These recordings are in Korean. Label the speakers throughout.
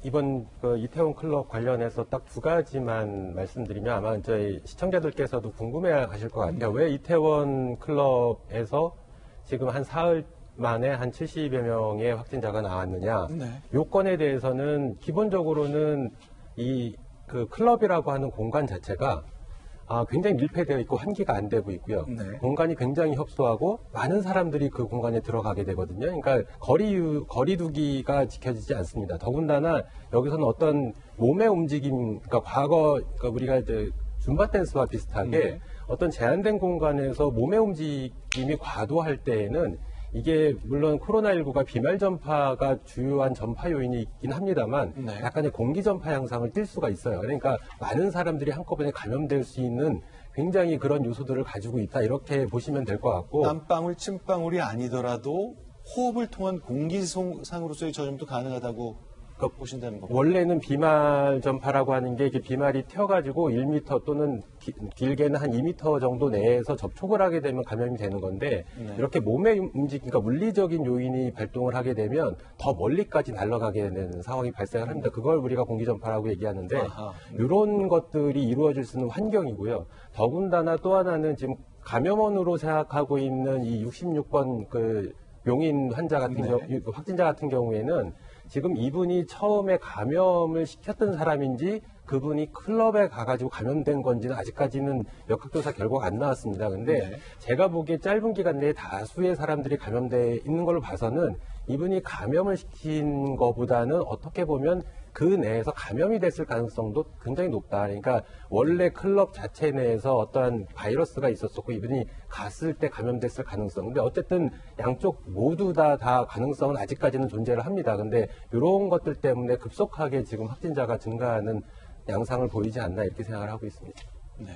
Speaker 1: 이번 그 이태원 클럽 관련해서 딱 두 가지만 말씀드리면 아마 저희 시청자들께서도 궁금해하실 것 같아요. 왜 이태원 클럽에서 지금 한 사흘 만에 한 70여 명의 확진자가 나왔느냐.
Speaker 2: 네.
Speaker 1: 요건에 대해서는 기본적으로는 이 그 클럽이라고 하는 공간 자체가 굉장히 밀폐되어 있고 환기가 안 되고 있고요.
Speaker 2: 네.
Speaker 1: 공간이 굉장히 협소하고 많은 사람들이 그 공간에 들어가게 되거든요. 그러니까 거리두기가 지켜지지 않습니다. 더군다나 여기서는 어떤 몸의 움직임, 그러니까 과거 그러니까 우리가 이제 줌바 댄스와 비슷하게 어떤 제한된 공간에서 몸의 움직임이 과도할 때에는 이게 물론 코로나19가 비말 전파가 주요한 전파 요인이 있긴 합니다만
Speaker 2: 네.
Speaker 1: 약간의 공기 전파 양상을 띌 수가 있어요. 그러니까 많은 사람들이 한꺼번에 감염될 수 있는 굉장히 그런 요소들을 가지고 있다 이렇게 보시면 될 것 같고
Speaker 2: 땀방울, 침방울이 아니더라도 호흡을 통한 공기상으로서의 전염도 가능하다고 보신다는 겁니다.
Speaker 1: 원래는 비말 전파라고 하는 게 이게 비말이 튀어가지고 1m 또는 길게는 한 2m 정도 내에서 접촉을 하게 되면 감염이 되는 건데
Speaker 2: 네.
Speaker 1: 이렇게 몸의 움직임, 그러니까 물리적인 요인이 발동을 하게 되면 더 멀리까지 날아가게 되는 상황이 발생을 합니다. 그걸 우리가 공기 전파라고 얘기하는데
Speaker 2: 아하.
Speaker 1: 이런 것들이 이루어질 수 있는 환경이고요. 더군다나 또 하나는 지금 감염원으로 생각하고 있는 이 66번 그 용인 환자 같은
Speaker 2: 네.
Speaker 1: 경우, 확진자 같은 경우에는 지금 이분이 처음에 감염을 시켰던 사람인지 그분이 클럽에 가가지고 감염된 건지는 아직까지는 역학조사 결과가 안 나왔습니다. 근데
Speaker 2: 네.
Speaker 1: 제가 보기에 짧은 기간 내에 다수의 사람들이 감염돼 있는 걸로 봐서는 이분이 감염을 시킨 것보다는 어떻게 보면 그 내에서 감염이 됐을 가능성도 굉장히 높다. 그러니까 원래 클럽 자체 내에서 어떠한 바이러스가 있었었고 이분이 갔을 때 감염됐을 가능성. 근데 어쨌든 양쪽 모두 다 가능성은 아직까지는 존재를 합니다. 근데 이런 것들 때문에 급속하게 지금 확진자가 증가하는 양상을 보이지 않나 이렇게 생각을 하고 있습니다.
Speaker 2: 네.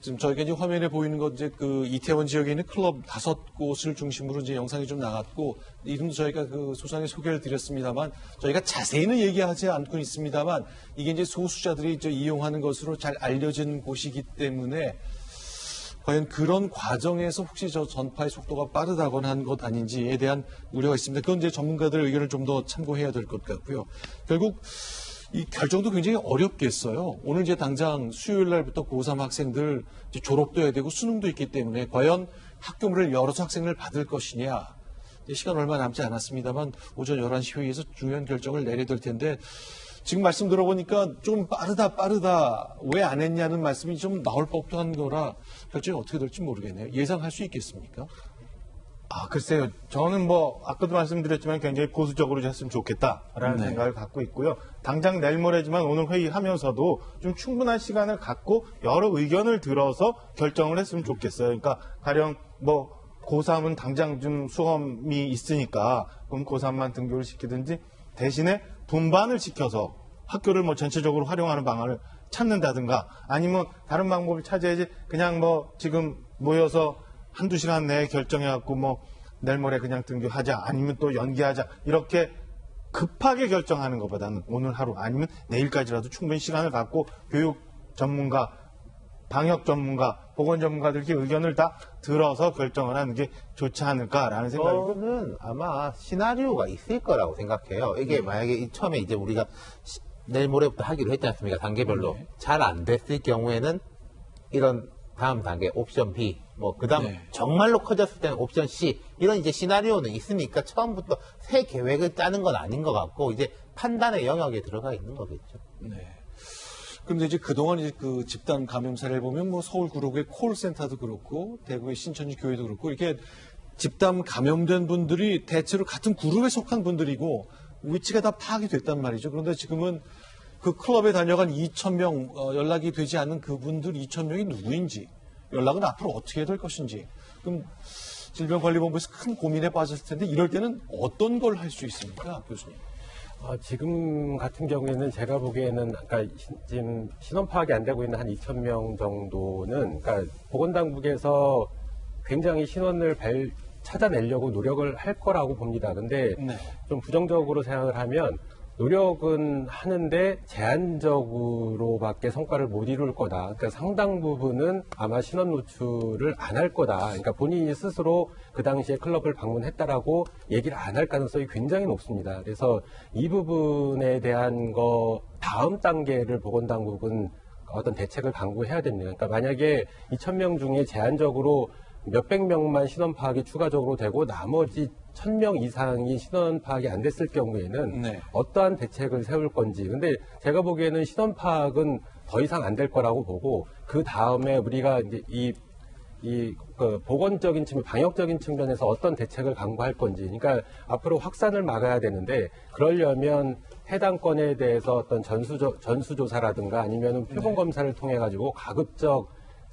Speaker 2: 지금 저희가 이제 화면에 보이는 것 이제 그 이태원 지역에 있는 클럽 5곳을 중심으로 이제 영상이 좀 나갔고 이름도 저희가 그 소상히 소개를 드렸습니다만 저희가 자세히는 얘기하지 않고 있습니다만 이게 이제 소수자들이 이제 이용하는 것으로 잘 알려진 곳이기 때문에 과연 그런 과정에서 혹시 저 전파의 속도가 빠르다거나 한 것 아닌지에 대한 우려가 있습니다. 그건 이제 전문가들의 의견을 좀 더 참고해야 될 것 같고요. 결국 이 결정도 굉장히 어렵겠어요. 오늘 이제 당장 수요일 날부터 고3 학생들 이제 졸업도 해야 되고 수능도 있기 때문에 과연 학교문을 열어서 학생을 받을 것이냐. 시간 얼마 남지 않았습니다만 오전 11시 회의에서 중요한 결정을 내려야 될 텐데 지금 말씀 들어보니까 좀 빠르다 왜 안 했냐는 말씀이 좀 나올 법도 한 거라 결정이 어떻게 될지 모르겠네요. 예상할 수 있겠습니까?
Speaker 3: 글쎄요. 저는 아까도 말씀드렸지만 굉장히 보수적으로 했으면 좋겠다라는
Speaker 2: 네.
Speaker 3: 생각을 갖고 있고요. 당장 내일 모레지만 오늘 회의하면서도 좀 충분한 시간을 갖고 여러 의견을 들어서 결정을 했으면 좋겠어요. 그러니까 가령 고3은 당장 좀 수험이 있으니까 그럼 고3만 등교를 시키든지 대신에 분반을 시켜서 학교를 전체적으로 활용하는 방안을 찾는다든가 아니면 다른 방법을 찾아야지 그냥 지금 모여서 한두 시간 내에 결정해갖고 내일 모레 그냥 등교하자 아니면 또 연기하자 이렇게 급하게 결정하는 것보다는 오늘 하루 아니면 내일까지라도 충분히 시간을 갖고 교육 전문가, 방역 전문가, 보건 전문가들께 의견을 다 들어서 결정을 하는 게 좋지 않을까라는 생각이
Speaker 4: 저는 아마 시나리오가 있을 거라고 생각해요. 이게 만약에 처음에 이제 우리가 내일 모레부터 하기로 했지 않습니까? 단계별로. 잘 안 됐을 경우에는 이런 다음 단계 옵션 B, 그다음 정말로 커졌을 때는 옵션 C 이런 이제 시나리오는 있으니까 처음부터 새 계획을 짜는 건 아닌 것 같고 이제 판단의 영역에 들어가 있는 거겠죠.
Speaker 2: 네. 그런데 이제 그동안 이제 그 집단 감염 사례를 보면 서울 구로구의 콜센터도 그렇고 대구의 신천지 교회도 그렇고 이렇게 집단 감염된 분들이 대체로 같은 그룹에 속한 분들이고 위치가 다 파악이 됐단 말이죠. 그런데 지금은 그 클럽에 다녀간 2,000명 연락이 되지 않는 그분들 2,000명이 누구인지 연락은 앞으로 어떻게 해야 될 것인지 그럼 질병관리본부에서 큰 고민에 빠졌을 텐데 이럴 때는 어떤 걸 할 수 있습니까, 교수님?
Speaker 1: 지금 같은 경우에는 제가 보기에는 지금 신원 파악이 안 되고 있는 한 2,000명 정도는 보건당국에서 굉장히 신원을 찾아내려고 노력을 할 거라고 봅니다. 근데 좀 부정적으로 생각을 하면 노력은 하는데 제한적으로밖에 성과를 못 이룰 거다. 그러니까 상당 부분은 아마 신원 노출을 안 할 거다. 그러니까 본인이 스스로 그 당시에 클럽을 방문했다라고 얘기를 안 할 가능성이 굉장히 높습니다. 그래서 이 부분에 대한 다음 단계를 보건당국은 어떤 대책을 강구해야 됩니다. 그러니까 만약에 2,000명 중에 제한적으로 몇백 명만 신원 파악이 추가적으로 되고 나머지 1,000명 이상이 신원 파악이 안 됐을 경우에는
Speaker 2: 네.
Speaker 1: 어떠한 대책을 세울 건지. 근데 제가 보기에는 신원 파악은 더 이상 안 될 거라고 보고 그 다음에 우리가 이제 그 보건적인 측면, 방역적인 측면에서 어떤 대책을 강구할 건지. 그러니까 앞으로 확산을 막아야 되는데 그러려면 해당 건에 대해서 어떤 전수조사라든가 아니면 표본 검사를 통해 가지고 가급적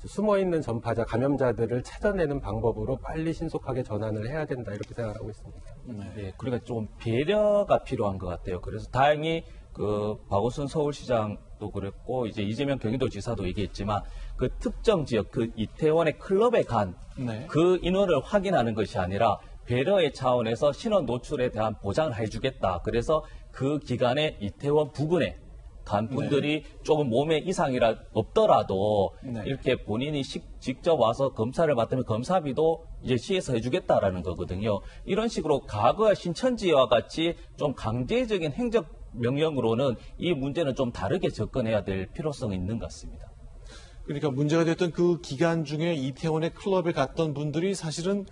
Speaker 1: 숨어있는 전파자, 감염자들을 찾아내는 방법으로 빨리 신속하게 전환을 해야 된다 이렇게 생각하고 있습니다.
Speaker 5: 네, 그러니까 좀 배려가 필요한 것 같아요. 그래서 다행히 그 박오순 서울시장도 그랬고 이제 이재명 경기도지사도 얘기했지만 그 특정 지역 그 이태원의 클럽에 간 그 인원을 확인하는 것이 아니라 배려의 차원에서 신원 노출에 대한 보장을 해주겠다. 그래서 그 기간에 이태원 부근에 간 분들이 조금 몸에 이상이라 없더라도 이렇게 본인이 직접 와서 검사를 받으면 검사비도 이제 시에서 해주겠다라는 거거든요. 이런 식으로 과거 신천지와 같이 좀 강제적인 행정 명령으로는 이 문제는 좀 다르게 접근해야 될 필요성이 있는 것 같습니다.
Speaker 2: 그러니까 문제가 됐던 그 기간 중에 이태원의 클럽에 갔던 분들이 사실은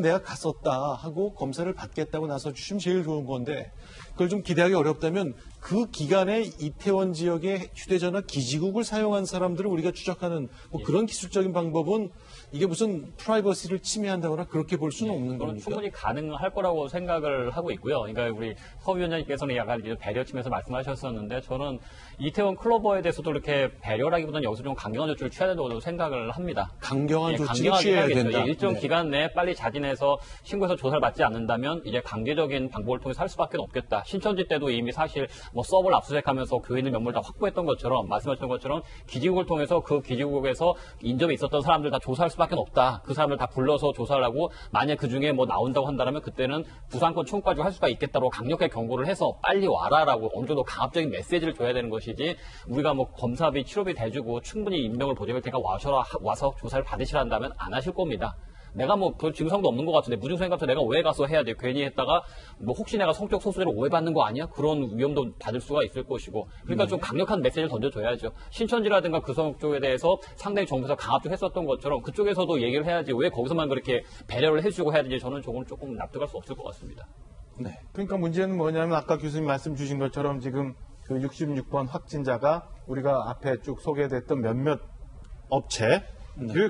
Speaker 2: 내가 갔었다 하고 검사를 받겠다고 나서주시면 제일 좋은 건데 그걸 좀 기대하기 어렵다면 그 기간에 이태원 지역의 휴대전화 기지국을 사용한 사람들을 우리가 추적하는 뭐 그런 기술적인 방법은 이게 무슨 프라이버시를 침해한다거나 그렇게 볼 수는 없는
Speaker 6: 그건
Speaker 2: 겁니까?
Speaker 6: 충분히 가능할 거라고 생각을 하고 있고요. 그러니까 우리 서 위원장님께서는 약간 배려 측면에서 말씀하셨었는데 저는 이태원 클로버에 대해서도 이렇게 배려라기보다는 여기서 좀 강경한 조치를 취해야 된다고 생각을 합니다.
Speaker 2: 강경한
Speaker 6: 예,
Speaker 2: 조치를
Speaker 6: 강경하게
Speaker 2: 취해야
Speaker 6: 해야겠죠.
Speaker 2: 된다.
Speaker 6: 예, 일정
Speaker 2: 네.
Speaker 6: 기간 내에 빨리 자진해서 신고해서 조사를 받지 않는다면 이제 강제적인 방법을 통해서 할 수밖에 없겠다. 신천지 때도 이미 사실 뭐 서버를 압수수색하면서 교회 있는 명물 다 확보했던 것처럼 말씀하셨던 것처럼 기지국을 통해서 그 기지국에서 인접에 있었던 사람들 다 조사할 수밖에 없다. 그 사람을 다 불러서 조사를 하고 만약 그 중에 뭐 나온다고 한다면 그때는 부산권 총까지 할 수가 있겠다고 강력하게 경고를 해서 빨리 와라라고 어느 정도 강압적인 메시지를 줘야 되는 것이지 우리가 뭐 검사비 치료비 대주고 충분히 인명을 보장할 테니까 와서 조사를 받으시란다면 안 하실 겁니다. 내가 뭐 그 증상도 없는 것 같은데 무증상인가부터 내가 왜 가서 해야 돼? 괜히 했다가 뭐 혹시 내가 성적 소수자를 오해받는 거 아니야? 그런 위험도 받을 수가 있을 것이고 그러니까 좀 강력한 메시지를 던져줘야죠. 신천지라든가 그 성 쪽에 대해서 상당히 정부에서 강압적 했었던 것처럼 그쪽에서도 얘기를 해야지 왜 거기서만 그렇게 배려를 해주고 해야 되는지 저는 조금 납득할 수 없을 것 같습니다.
Speaker 2: 네.
Speaker 3: 그러니까 문제는 뭐냐면 아까 교수님 말씀 주신 것처럼 지금 그 66번 확진자가 우리가 앞에 쭉 소개됐던 몇몇 업체를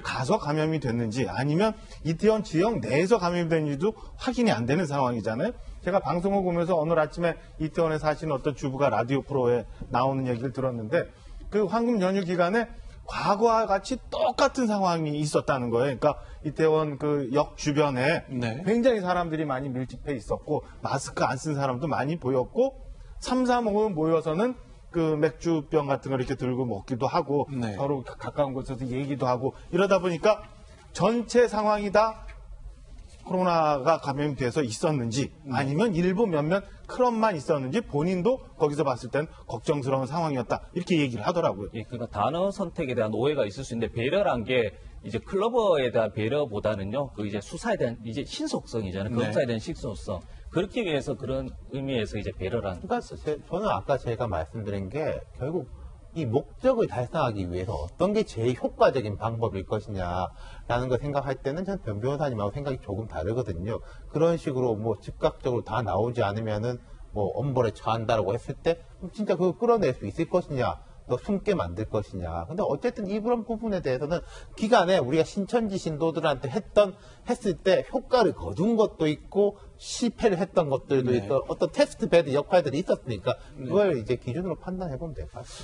Speaker 3: 가서 감염이 됐는지 아니면 이태원 지역 내에서 감염이 됐는지도 확인이 안 되는 상황이잖아요. 제가 방송을 보면서 오늘 아침에 이태원에 사시는 어떤 주부가 라디오 프로에 나오는 얘기를 들었는데 그 황금 연휴 기간에 과거와 같이 똑같은 상황이 있었다는 거예요. 그러니까 이태원 그 역 주변에
Speaker 2: 네.
Speaker 3: 굉장히 사람들이 많이 밀집해 있었고 마스크 안 쓴 사람도 많이 보였고 3, 4, 5 모여서는 그 맥주병 같은 걸 이렇게 들고 먹기도 하고
Speaker 2: 네.
Speaker 3: 서로 가까운 곳에서 얘기도 하고 이러다 보니까 전체 상황이 다 코로나가 감염돼서 있었는지 아니면 일부 몇몇 클럽만 있었는지 본인도 거기서 봤을 때는 걱정스러운 상황이었다 이렇게 얘기를 하더라고요.
Speaker 5: 예, 그러니까 단어 선택에 대한 오해가 있을 수 있는데 배려란 게 이제 클로버에 대한 배려보다는요, 그 이제 수사에 대한 이제 신속성이잖아요.
Speaker 2: 네.
Speaker 5: 검사에 대한 신속성. 그렇기 위해서 그런 의미에서 이제 배려란.
Speaker 4: 그러니까 저는 아까 제가 말씀드린 게 결국 이 목적을 달성하기 위해서 어떤 게 제일 효과적인 방법일 것이냐라는 걸 생각할 때는 전 변 변호사님하고 생각이 조금 다르거든요. 그런 식으로 뭐 즉각적으로 다 나오지 않으면은 뭐 엄벌에 처한다라고 했을 때 진짜 그거 끌어낼 수 있을 것이냐, 더 숨게 만들 것이냐. 근데 어쨌든 이런 부분에 대해서는 기간에 우리가 신천지 신도들한테 했을 때 효과를 거둔 것도 있고 실패를 했던 것들도
Speaker 2: 네.
Speaker 4: 있고 어떤 테스트 베드 역할들이 있었으니까 그걸 이제 기준으로 판단해 보면 될 것 같습니다.